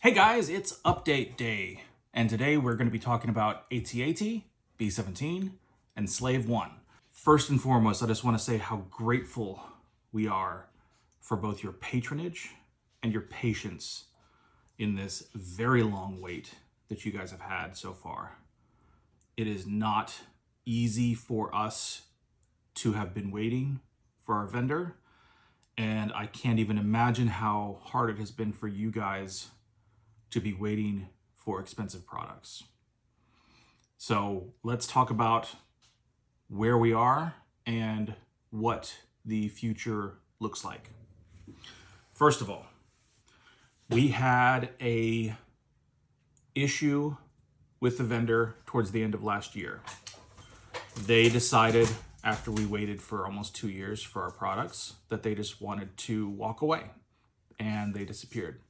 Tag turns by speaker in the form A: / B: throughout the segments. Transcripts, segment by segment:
A: Hey guys, it's update day, and today we're going to be talking about AT-AT, B-17, and Slave 1. First and foremost, I just want to say how grateful we are for both your patronage and your patience in this very long wait that you guys have had so far. It is not easy for us to have been waiting for our vendor, and I can't even imagine how hard it has been for you guys to be waiting for expensive products. So let's talk about where we are and what the future looks like. First of all, we had a issue with the vendor towards the end of last year. They decided, after we waited for almost 2 years for our products, that they just wanted to walk away, and they disappeared.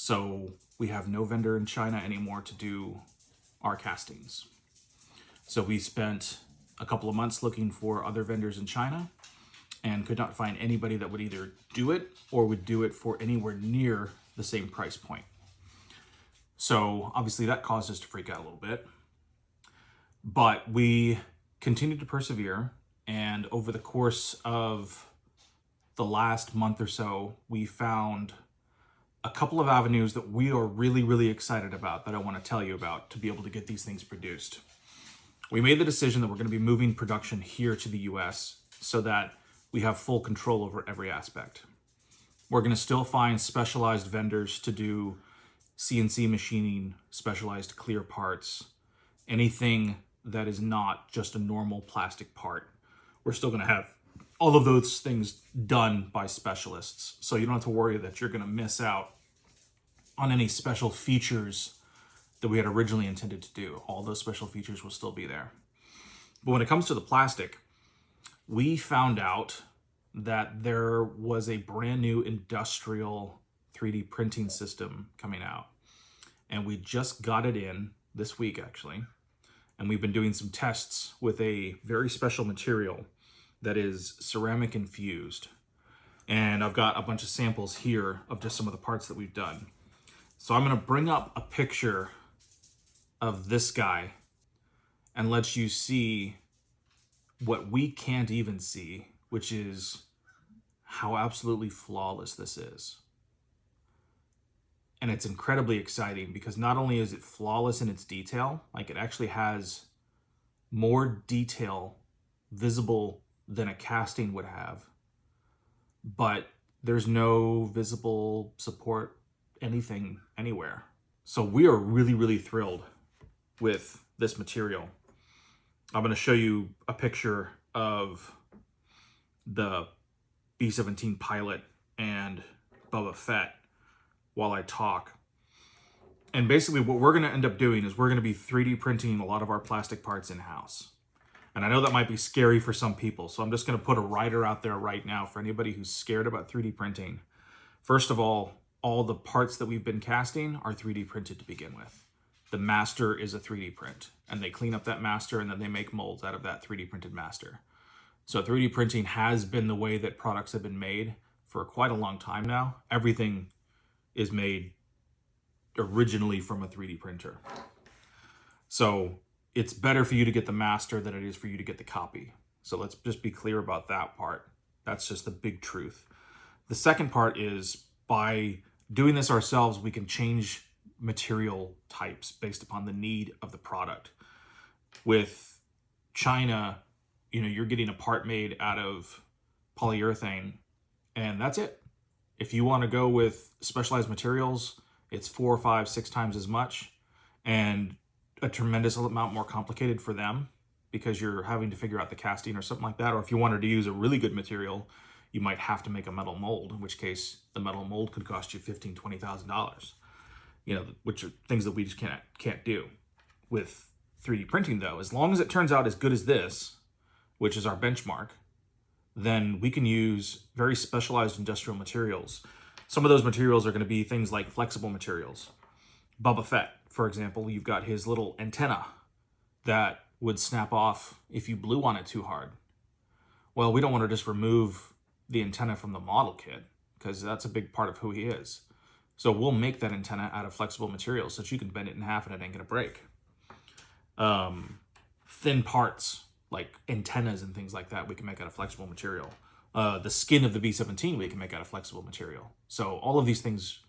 A: So we have no vendor in China anymore to do our castings. So we spent a couple of months looking for other vendors in China and could not find anybody that would either do it or would do it for anywhere near the same price point. So obviously that caused us to freak out a little bit, but we continued to persevere. And over the course of the last month or so, we found a couple of avenues that we are really excited about that I want to tell you about to be able to get these things produced. We made the decision that we're going to be moving production here to the US so that we have full control over every aspect. We're going to still find specialized vendors to do CNC machining, specialized clear parts, anything that is not just a normal plastic part. We're still going to have all of those things done by specialists. So you don't have to worry that you're going to miss out on any special features that we had originally intended to do. All those special features will still be there. But when it comes to the plastic, we found out that there was a brand new industrial 3D printing system coming out. And we just got it in this week, actually. And we've been doing some tests with a very special material that is ceramic infused. And I've got a bunch of samples here of just some of the parts that we've done. So I'm going to bring up a picture of this guy and let you see what we can't even see, which is how absolutely flawless this is. And it's incredibly exciting because not only is it flawless in its detail, like it actually has more detail visible than a casting would have, but there's no visible support anything anywhere. So we are really thrilled with this material. I'm going to show you a picture of the B-17 pilot and Boba Fett while I talk. And basically what we're going to end up doing is we're going to be 3D printing a lot of our plastic parts in-house. And I know that might be scary for some people, so I'm just going to put a rider out there right now for anybody who's scared about 3D printing. First of all the parts that we've been casting are 3D printed to begin with. The master is a 3D print, and they clean up that master and then they make molds out of that 3D printed master. So 3D printing has been the way that products have been made for quite a long time now. Everything is made originally from a 3D printer. So it's better for you to get the master than it is for you to get the copy. So let's just be clear about that part. That's just the big truth. The second part is by doing this ourselves, we can change material types based upon the need of the product. With China, you're getting a part made out of polyurethane, and that's it. If you want to go with specialized materials, it's 4, 5, 6 times as much and a tremendous amount more complicated for them because you're having to figure out the casting or something like that. Or if you wanted to use a really good material, you might have to make a metal mold, in which case the metal mold could cost you $15,000, $20,000. Which are things that we just can't do. With 3D printing though, as long as it turns out as good as this, which is our benchmark, then we can use very specialized industrial materials. Some of those materials are going to be things like flexible materials. Boba Fett, for example, you've got his little antenna that would snap off if you blew on it too hard. Well, we don't want to just remove the antenna from the model kit because that's a big part of who he is. So we'll make that antenna out of flexible material so that you can bend it in half and it ain't gonna break. Thin parts like antennas and things like that we can make out of flexible material. The skin of the B-17 we can make out of flexible material. So all of these things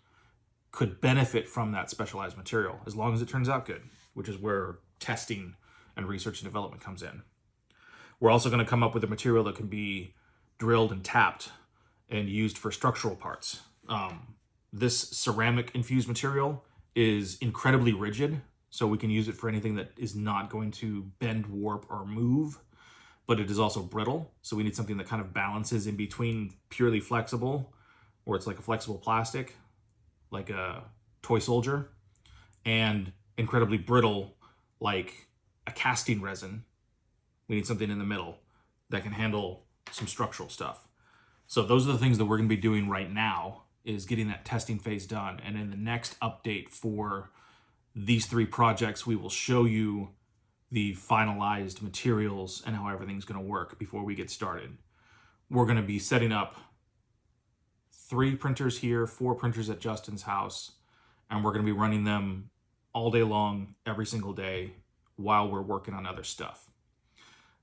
A: could benefit from that specialized material as long as it turns out good, which is where testing and research and development comes in. We're also going to come up with a material that can be drilled and tapped and used for structural parts. This ceramic infused material is incredibly rigid, so we can use it for anything that is not going to bend, warp, or move, but it is also brittle. So we need something that kind of balances in between purely flexible, or it's like a flexible plastic, like a toy soldier, and incredibly brittle, like a casting resin. We need something in the middle that can handle some structural stuff. So those are the things that we're going to be doing right now, is getting that testing phase done. And in the next update for these 3 projects, we will show you the finalized materials and how everything's going to work before we get started. We're going to be setting up 3 printers here, 4 printers at Justin's house, and we're going to be running them all day long, every single day, while we're working on other stuff.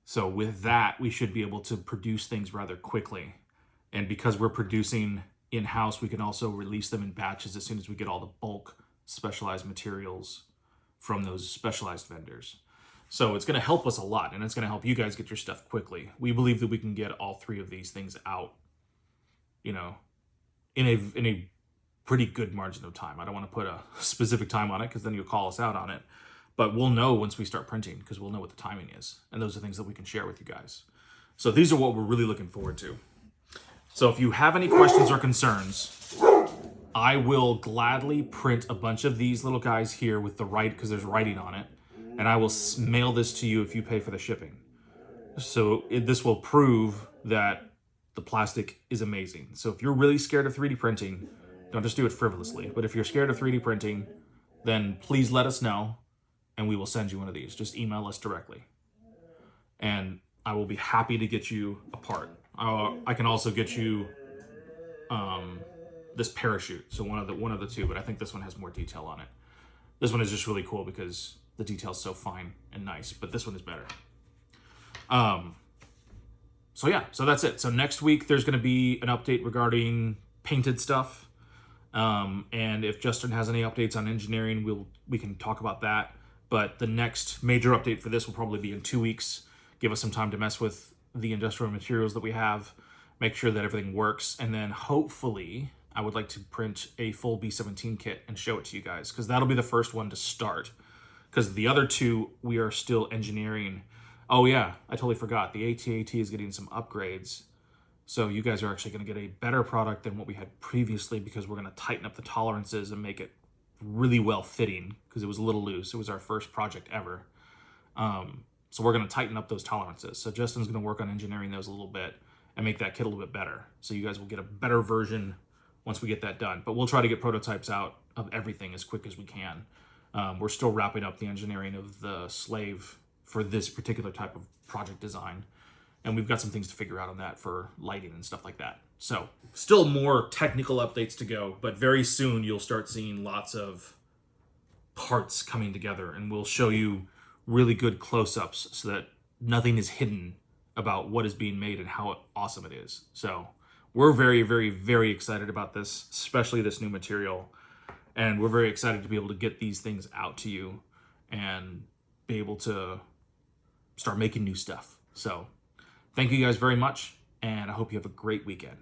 A: So with that, we should be able to produce things rather quickly. And because we're producing in-house, we can also release them in batches as soon as we get all the bulk specialized materials from those specialized vendors. So it's going to help us a lot, and it's going to help you guys get your stuff quickly. We believe that we can get all 3 of these things out, in a pretty good margin of time. I don't want to put a specific time on it because then you'll call us out on it. But we'll know once we start printing, because we'll know what the timing is. And those are things that we can share with you guys. So these are what we're really looking forward to. So if you have any questions or concerns, I will gladly print a bunch of these little guys here with the because there's writing on it. And I will mail this to you if you pay for the shipping. So this will prove that the plastic is amazing. So if you're really scared of 3D printing, don't just do it frivolously. But if you're scared of 3D printing, then please let us know, and we will send you one of these. Just email us directly. And I will be happy to get you a part. I can also get you this parachute. So one of the 2, but I think this one has more detail on it. This one is just really cool because the detail's so fine and nice, but this one is better. So yeah, so that's it. So next week there's going to be an update regarding painted stuff. And if Justin has any updates on engineering, we can talk about that. But the next major update for this will probably be in 2 weeks. Give us some time to mess with the industrial materials that we have, make sure that everything works, and then hopefully I would like to print a full B-17 kit and show it to you guys, because that'll be the first one to start. Because the other 2, we are still engineering. Oh yeah, I totally forgot. The AT-AT is getting some upgrades. So you guys are actually going to get a better product than what we had previously, because we're going to tighten up the tolerances and make it really well fitting, because it was a little loose. It was our first project ever. So we're going to tighten up those tolerances. So Justin's going to work on engineering those a little bit and make that kit a little bit better. So you guys will get a better version once we get that done. But we'll try to get prototypes out of everything as quick as we can. We're still wrapping up the engineering of the slave for this particular type of project design. And we've got some things to figure out on that for lighting and stuff like that. So still more technical updates to go, but very soon you'll start seeing lots of parts coming together, and we'll show you really good close-ups so that nothing is hidden about what is being made and how awesome it is. So we're very, very, very excited about this, especially this new material. And we're very excited to be able to get these things out to you and be able to start making new stuff. So thank you guys very much, and I hope you have a great weekend.